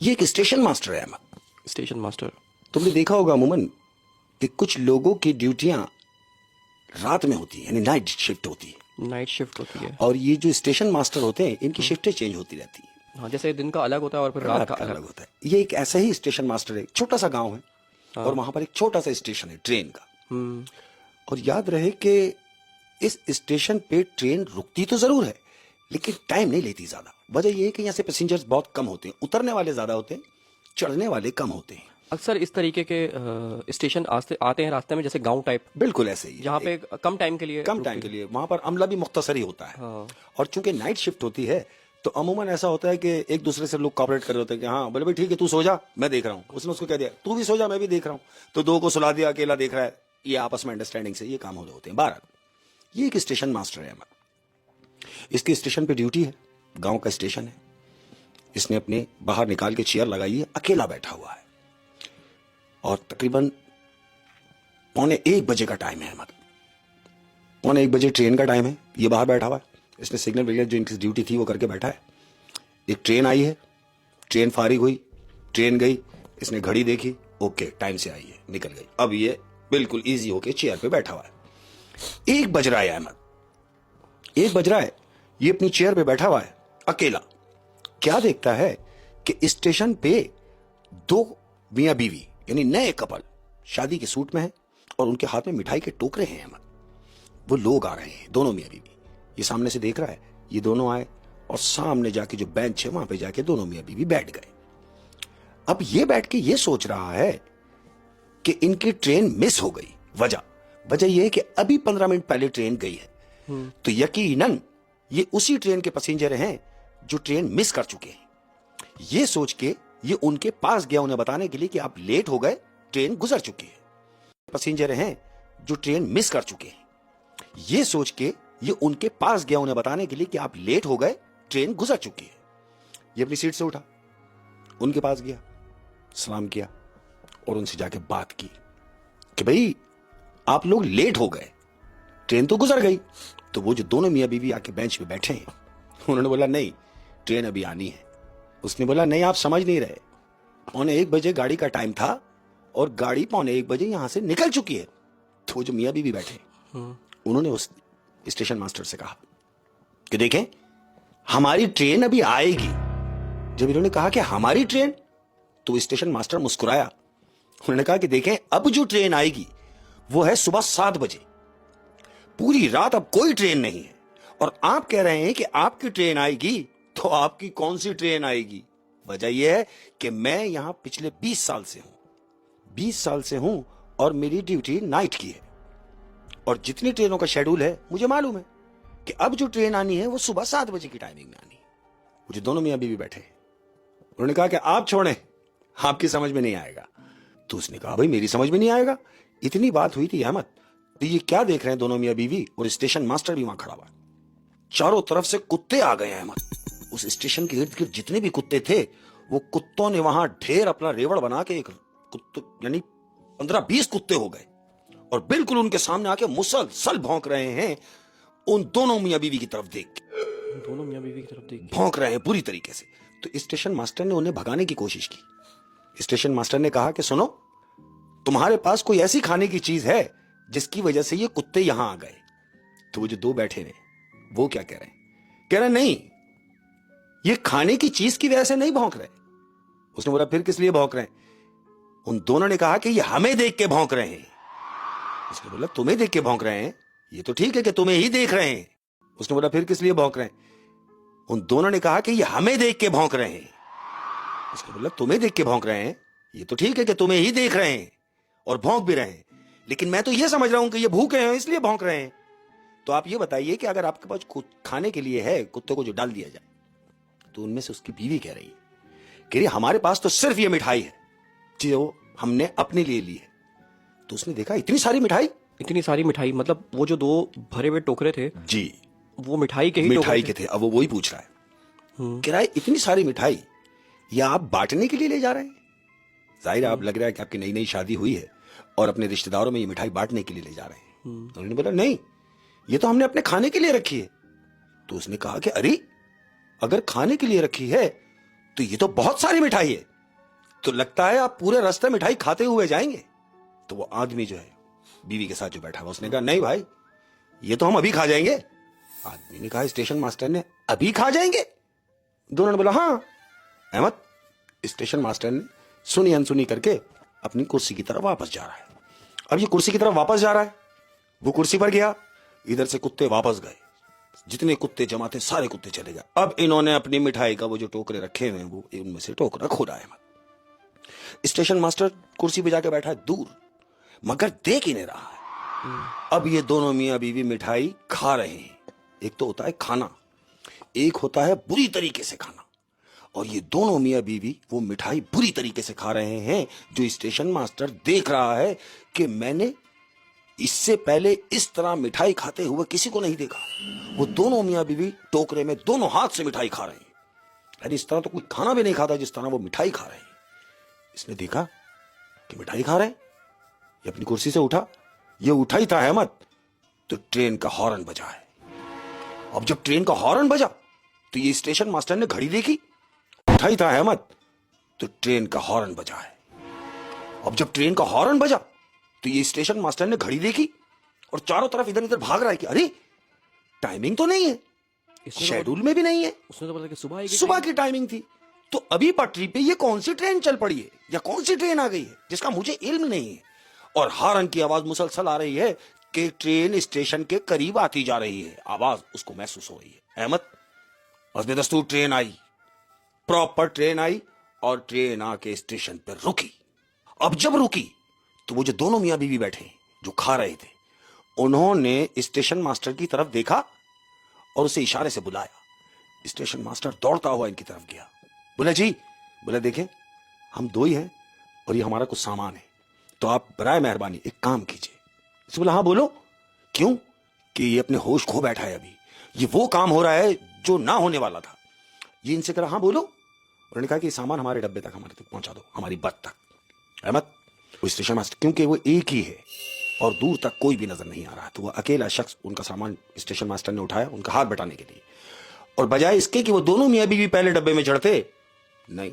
ये एक station master है अहमद। Station master. तुमने देखा होगा अमूमन कि कुछ लोगों की ड्यूटियां रात में होती है, यानी नाइट शिफ्ट होती है, नाइट शिफ्ट होती है। और ये जो स्टेशन मास्टर होते हैं इनकी शिफ्टें चेंज होती रहती है। हाँ, जैसे दिन का अलग होता है और फिर रात का अलग। होता है। ये एक ऐसा ही स्टेशन मास्टर है, छोटा सा गांव है और वहां पर एक छोटा सा स्टेशन है ट्रेन का। और याद रहे कि इस स्टेशन पे ट्रेन रुकती तो जरूर है लेकिन टाइम नहीं लेती ज्यादा। वजह यह है कि यहाँ से पैसेंजर्स बहुत कम होते हैं, उतरने वाले ज्यादा होते हैं, चढ़ने वाले कम होते हैं। अक्सर इस तरीके के स्टेशन आते हैं रास्ते में, जैसे गांव टाइप, बिल्कुल ऐसे ही, जहाँ पे कम टाइम के लिए वहां पर अमला भी मुख्तसर ही होता है। और चूंकि नाइट शिफ्ट होती है तो अमूमन ऐसा होता है कि एक दूसरे से लोग कॉपरेट कर रहे होते हैं कि हाँ बोले भाई ठीक है तू सो जा, मैं देख रहा हूँ। उसने उसको कह दिया तू भी सो जा, मैं भी देख रहा हूँ, तो दो को सुला दिया, अकेला देख रहा है। ये आपस में अंडरस्टैंडिंग से ये काम हो रहे होते हैं। बहरहाल ये एक स्टेशन मास्टर है, इसके स्टेशन पे ड्यूटी है, गांव का स्टेशन है। इसने अपने बाहर निकाल के चेयर लगाई है, अकेला बैठा हुआ है और तकरीबन 1:45 का टाइम है अहमद। 1:45 ट्रेन का टाइम है, ये बाहर बैठा हुआ है। इसने सिग्नल वगैरह जो इनकी ड्यूटी थी वो करके बैठा है। एक ट्रेन आई है, ट्रेन फारिग हुई, ट्रेन गई, इसने घड़ी देखी, ओके टाइम से आई है, निकल गई। अब ये बिल्कुल इजी होके चेयर पे बैठा हुआ है। 1 बज रहा है अहमद, 1 बज रहा है, ये अपनी चेयर पे बैठा हुआ है अकेला। क्या देखता है कि स्टेशन पे 2 मियां बीवी यानी नए कपल शादी के सूट में है और उनके हाथ में मिठाई के टोकरे हैं अहमद। वो लोग आ रहे हैं, दोनों मियां बीवी। ये सामने से देख रहा है, ये दोनों आए और सामने जाके जो बेंच है वहां पे जाके दोनों मियां बीवी बैठ गए। अब ये बैठ के ये सोच रहा है कि इनकी ट्रेन मिस हो गई। वजह यह है कि अभी 15 मिनट पहले ट्रेन गई है, तो यकीनन ये उसी ट्रेन के पैसेंजर हैं जो ट्रेन मिस कर चुके हैं। ये सोच के ये उनके पास गया उन्हें बताने के लिए कि आप लेट हो गए, ट्रेन गुजर चुकी है। पैसेंजर हैं जो ट्रेन मिस कर चुके हैं। ये सोच के ये उनके पास गया उन्हें बताने के लिए कि आप लेट हो गए, ट्रेन गुजर चुकी है। ये अपनी सीट से उठा, उनके पास गया, सलाम किया और उनसे जाके बात की कि भाई आप लोग लेट हो गए, ट्रेन तो गुजर गई। तो वो जो दोनों मियां बीवी आके बेंच पे बैठे हैं, उन्होंने बोला नहीं ट्रेन अभी आनी है। उसने बोला नहीं आप समझ नहीं रहे, 1:45 बजे गाड़ी का टाइम था और गाड़ी 1:45 बजे यहां से निकल चुकी है। तो वो जो मियां बीवी बैठे उन्होंने उस स्टेशन मास्टर से कहा कि देखें हमारी ट्रेन अभी आएगी। जब इन्होंने कहा कि हमारी ट्रेन, तो स्टेशन मास्टर मुस्कुराया। उन्होंने कहा कि देखें अब जो ट्रेन आएगी वो है सुबह 7 बजे। पूरी रात अब कोई ट्रेन नहीं है और आप कह रहे हैं कि आपकी ट्रेन आएगी, तो आपकी कौन सी ट्रेन आएगी? वजह यह है कि मैं यहां पिछले 20 साल से हूं, 20 साल से हूं और मेरी ड्यूटी नाइट की है और जितनी ट्रेनों का शेड्यूल है मुझे मालूम है कि अब जो ट्रेन आनी है वो सुबह 7 बजे की टाइमिंग में आनी है। मुझे दोनों मियां बीवी बैठे, उन्होंने कहा कि आप छोड़ें, आपकी समझ में नहीं आएगा। तो उसने कहा भाई मेरी समझ में नहीं आएगा। इतनी बात हुई थी अहमद, तो ये क्या देख रहे हैं दोनों मियां बीवी और स्टेशन मास्टर भी वहां खड़ा हुआ। चारों तरफ से कुत्ते आ गए अहमद। उस स्टेशन के इर्द गिर्द जितने भी कुत्ते थे वो कुत्तों ने वहां ढेर अपना रेवड़ बना के एक कुत्ते यानी 15-20 कुत्ते हो गए और बिल्कुल उनके सामने आके मुसलसल भौंक रहे हैं उन दोनों मियां बीवी की तरफ देख के। दोनों मियां बीवी की तरफ देख भौंक रहे हैं पूरी तरीके से। तो स्टेशन मास्टर ने उन्हें भगाने की कोशिश की। स्टेशन मास्टर ने कहा कि सुनो, तुम्हारे पास कोई ऐसी खाने की चीज है जिसकी वजह से ये कुत्ते यहां आ गए? तो वो जो दो बैठे ने वो क्या कह रहे हैं? कह रहे नहीं ये खाने की चीज की वजह से नहीं भौंक रहे। उसने बोला फिर किस लिए भौंक रहे हैं? उन दोनों ने कहा कि ये हमें देख के भौंक रहे हैं। उसने बोला तुम्हें देख के भौंक रहे हैं, ये तो ठीक है कि तुम्हें ही देख रहे हैं। उसने बोला फिर किस लिए भौंक रहे हैं? उन दोनों ने कहा कि ये हमें देख के भौंक रहे हैं। उसने बोला तुम्हें देख के भौंक रहे हैं, ये तो ठीक है कि तुम्हें ही देख रहे हैं और भौंक भी रहे हैं, लेकिन मैं तो ये समझ रहा हूं कि ये भूखे हैं इसलिए भौंक रहे हैं। तो आप ये बताइए कि अगर आपके पास कुछ खाने के लिए है, कुत्ते को जो डाल दिया जाए। तो उनमें से उसकी बीवी कह रही है हमारे पास तो सिर्फ ये मिठाई है जो हमने अपने लिए ली है। तो उसने देखा इतनी सारी मिठाई, मतलब वो जो 2 भरे हुए टोकरे थे जी, वो मिठाई के थे। अब वो वही पूछ रहा है, कह रहा है इतनी सारी मिठाई या आप बांटने के लिए ले जा रहे हैं? जाहिर है आप लग रहा है कि आपकी नई नई शादी हुई है और अपने रिश्तेदारों में ये मिठाई बांटने के लिए ले जा रहे हैं। उन्होंने बोला नहीं ये तो हमने अपने खाने के लिए रखी है। तो उसने कहा कि अरे अगर खाने के लिए रखी है तो ये तो बहुत सारी मिठाई है, तो लगता है आप पूरे रास्ते मिठाई खाते हुए जाएंगे। तो वो आदमी जो है बीवी के साथ जो बैठा हुआ, उसने कहा नहीं भाई, ये तो हम अभी खा जाएंगे। आदमी ने कहा, स्टेशन मास्टर ने, अभी खा जाएंगे? दोनों ने बोला हाँ। अहमद, स्टेशन मास्टर ने सुनी अनसुनी करके अपनी कुर्सी की तरफ वापस जा रहा है। अब ये कुर्सी की तरफ वापस जा रहा है, वो कुर्सी पर गया, इधर से कुत्ते वापस गए, जितने कुत्ते जमा थे सारे कुत्ते चले गए। अब इन्होंने अपनी मिठाई का वो जो टोकरे रखे हुए हैं, वो उनमें से टोकरा खोला है। स्टेशन मास्टर कुर्सी पे जाके बैठा है दूर, मगर देख ही नहीं रहा है। अब ये दोनों मियां बीवी मिठाई खा रहे हैं। एक तो होता है खाना, एक होता है बुरी तरीके से खाना, और ये दोनों मियां बीवी वो मिठाई बुरी तरीके से खा रहे हैं, जो स्टेशन मास्टर देख रहा है कि मैंने इससे पहले इस तरह मिठाई खाते हुए किसी को नहीं देखा। वो दोनों मियां बीवी टोकरे में दोनों हाथ से मिठाई खा रहे हैं। अरे इस तरह तो कोई खाना भी नहीं खाता जिस तरह वो मिठाई खा रहे हैं। इसने देखा कि मिठाई खा रहे हैं, ये अपनी कुर्सी से उठा, ये उठा ही था अहमद, तो ट्रेन का हॉर्न बजा है। अब जब ट्रेन का हॉर्न बजा तो ये स्टेशन मास्टर ने घड़ी देखी, उठा ही था अहमद, तो ट्रेन का हॉर्न बजा है। अब जब ट्रेन का हॉर्न बजा तो ये स्टेशन मास्टर ने घड़ी देखी और चारों तरफ इधर उधर भाग रहा है कि अरे टाइमिंग तो नहीं है, शेड्यूल में भी नहीं है। उसने तो बोला कि सुबह की टाइमिंग थी, तो अभी पटरी पे ये कौन सी ट्रेन चल पड़ी है या कौन सी ट्रेन आ गई है जिसका मुझे इल्म नहीं है। और हॉर्न की आवाज मुसलसल आ रही है कि ट्रेन स्टेशन के करीब आती जा रही है। आवाज उसको महसूस हो रही है। अहमद, बस दस्तूर ट्रेन आई, प्रॉपर ट्रेन आई, और ट्रेन आके स्टेशन पर रुकी। अब जब रुकी तो वो जो दोनों मियां बीवी बैठे जो खा रहे थे, उन्होंने स्टेशन मास्टर की तरफ देखा और उसे इशारे से बुलाया। स्टेशन मास्टर दौड़ता हुआ इनकी तरफ गया, बोला जी, बोला देखें हम दो ही हैं और ये हमारा कुछ सामान है, तो आप बराए मेहरबानी एक काम कीजिए। इसे बोला हाँ बोलो। क्यों? कि ये अपने होश खो बैठा है, अभी ये वो काम हो रहा है जो ना होने वाला था। ये इनसे कहा हाँ बोलो। उन्होंने कहा कि सामान हमारे डब्बे तक हमारे तक पहुंचा दो, हमारी बर्थ तक। अहमद, वो स्टेशन मास्टर, क्योंकि वो एक ही है और दूर तक कोई भी नजर नहीं आ रहा, तो वो अकेला शख्स उनका सामान स्टेशन मास्टर ने उठाया उनका हाथ बटाने के लिए। और बजाय इसके कि वो दोनों मियां बीवी पहले डब्बे में चढ़ते, नहीं,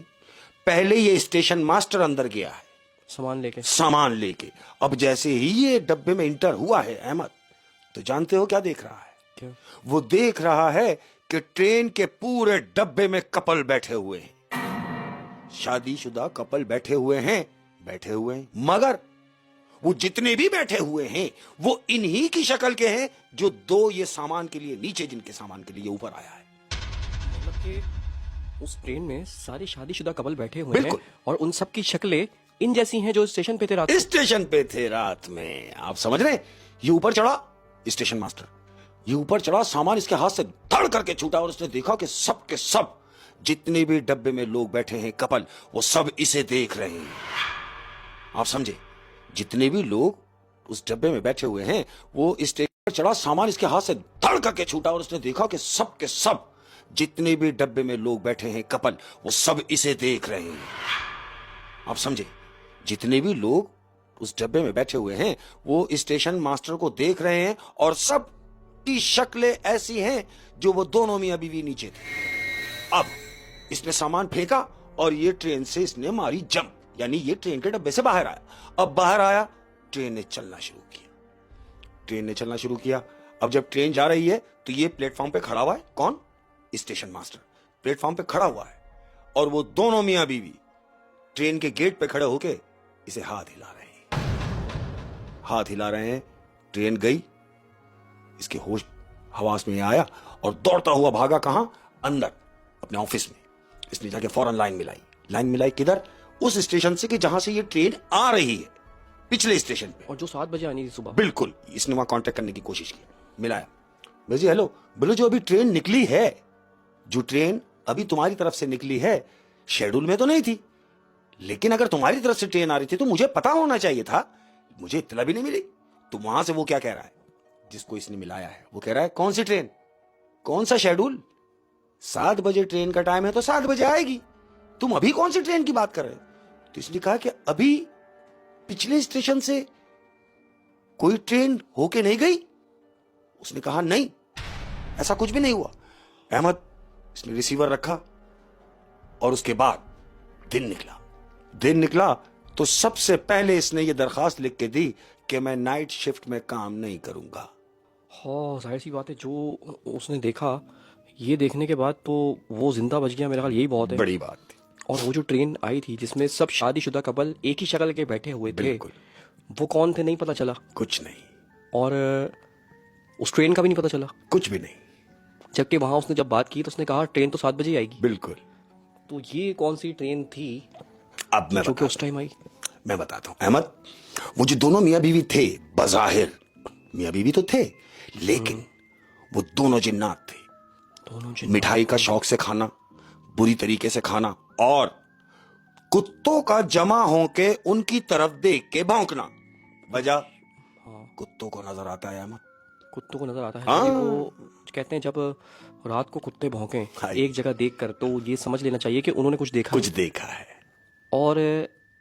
पहले ये स्टेशन मास्टर अंदर गया है सामान लेके। अब जैसे ही ये डब्बे में इंटर हुआ है अहमद, तो जानते हो क्या देख रहा है? क्या? वो देख रहा है कि ट्रेन के पूरे डब्बे में कपल बैठे हुए हैं, शादीशुदा कपल बैठे हुए हैं, मगर वो जितने भी बैठे हुए हैं वो इन्हीं की शक्ल के हैं जो दो ये सामान के लिए नीचे, जिनके सामान के लिए ऊपर आया है। मतलब कि उस ट्रेन में सारी शादीशुदा कपल बैठे हुए हैं बिल्कुल। और उन सब की शक्लें इन जैसी हैं जो स्टेशन पे थे रात को। स्टेशन पे थे रात में, आप समझ रहे हैं? ये ऊपर चढ़ा स्टेशन मास्टर, ये ऊपर चढ़ा, सामान इसके हाथ से धड़ करके छूटा और उसने देखा कि सब के सब जितने भी डब्बे में लोग बैठे हैं कपल, वो सब इसे देख रहे हैं। आप समझे? जितने भी लोग उस डब्बे में बैठे हुए हैं, वो स्टेशन पर चढ़ा, सामान इसके हाथ से धड़ करके छूटा और उसने देखा कि सब के सब जितने भी डब्बे में लोग बैठे हैं कपल, वो सब इसे देख रहे हैं। आप समझे? जितने भी लोग उस डब्बे में बैठे हुए हैं वो स्टेशन मास्टर को देख रहे हैं और सब की शक्लें ऐसी हैं जो वो दोनों मियां बीवी नीचे थे। अब इसने सामान फेंका और ये ट्रेन से इसने मारी जंप, यानी ये ट्रेन के डब्बे से बाहर आया। अब बाहर आया, ट्रेन ने चलना शुरू किया। अब जब ट्रेन जा रही है तो ये प्लेटफॉर्म पे खड़ा हुआ है, कौन? स्टेशन मास्टर प्लेटफॉर्म पे खड़ा हुआ है और वो दोनों मियां बीवी ट्रेन के गेट पे खड़े होके इसे हाथ हिला रहे हैं। ट्रेन गई, इसके होश हवास में आया और दौड़ता हुआ भागा कहां? अंदर अपने ऑफिस में। इसने जाके फौरन लाइन मिलाई किधर? उस स्टेशन से कि जहां से ये ट्रेन आ रही है, पिछले स्टेशन पे, और जो 7 बजे आनी थी सुबह। बिल्कुल। इसने वहां कांटेक्ट करने की कोशिश की, मिलाया। जी हेलो, बोलो जो अभी ट्रेन निकली है, जो ट्रेन अभी तुम्हारी तरफ से निकली है, शेड्यूल में तो नहीं थी, लेकिन अगर तुम्हारी तरफ से ट्रेन आ रही थी तो मुझे पता होना चाहिए था, मुझे इत्तला भी नहीं मिली। तो वहां से वो क्या कह रहा है, जिसको इसने मिलाया है, वो कह रहा है कौन सी ट्रेन, कौन सा शेड्यूल? 7 बजे ट्रेन का टाइम है तो 7 बजे आएगी, तुम अभी कौन सी ट्रेन की बात कर रहे हो? तो इसने कहा कि अभी पिछले स्टेशन से कोई ट्रेन होके नहीं गई। उसने कहा नहीं, ऐसा कुछ भी नहीं हुआ। अहमद, इसने रिसीवर रखा और उसके बाद दिन निकला तो सबसे पहले इसने ये दरखास्त लिख के दी कि मैं नाइट शिफ्ट में काम नहीं करूंगा। हाँ जाहिर सी बात है, जो उसने देखा, ये देखने के बाद तो वो जिंदा बच गया, मेरा ख्याल यही बहुत है। बड़ी बात थी। और वो जो ट्रेन आई थी जिसमें सब शादीशुदा कपल एक ही शक्ल के बैठे हुए थे, बिल्कुल। वो कौन थे नहीं पता चला, कुछ नहीं, और उस ट्रेन का भी नहीं पता चला। कुछ भी नहीं। जबकि वहां उसने जब बात की तो उसने कहा ट्रेन तो 7 बजे आएगी। बिल्कुल। तो ये कौन सी ट्रेन थी अब जो कि उस टाइम आई? मैं बताता हूं अहमद, वो जो दोनों मियां बीवी थे, बज़ाहिर मियां बीवी तो थे, लेकिन वो दोनों जिन्नात थे। दोनों मिठाई का शौक से खाना, बुरी तरीके से खाना, और कुत्तों का जमा होके उनकी तरफ देख के भौंकना। वजह कुत्तों को नजर आता है अहमद। कुत्तों को नजर आता है। हाँ। वो कहते हैं जब रात को कुत्ते भौंकें हाँ। एक जगह देखकर, तो ये समझ लेना चाहिए कि उन्होंने कुछ देखा कुछ है। देखा है। और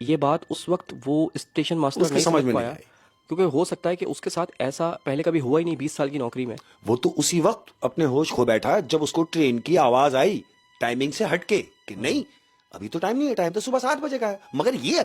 ये बात उस वक्त वो स्टेशन मास्टर उसके नहीं समझ समझ में नहीं पाया, आई। क्योंकि हो सकता है कि उसके साथ ऐसा पहले कभी हुआ ही नहीं 20 साल की नौकरी में। वो तो उसी वक्त अपने होश खो बैठा जब उसको ट्रेन की आवाज आई टाइमिंग से हटके कि नहीं अभी तो टाइम नहीं है, टाइम तो सुबह 7 बजे का है, मगर ये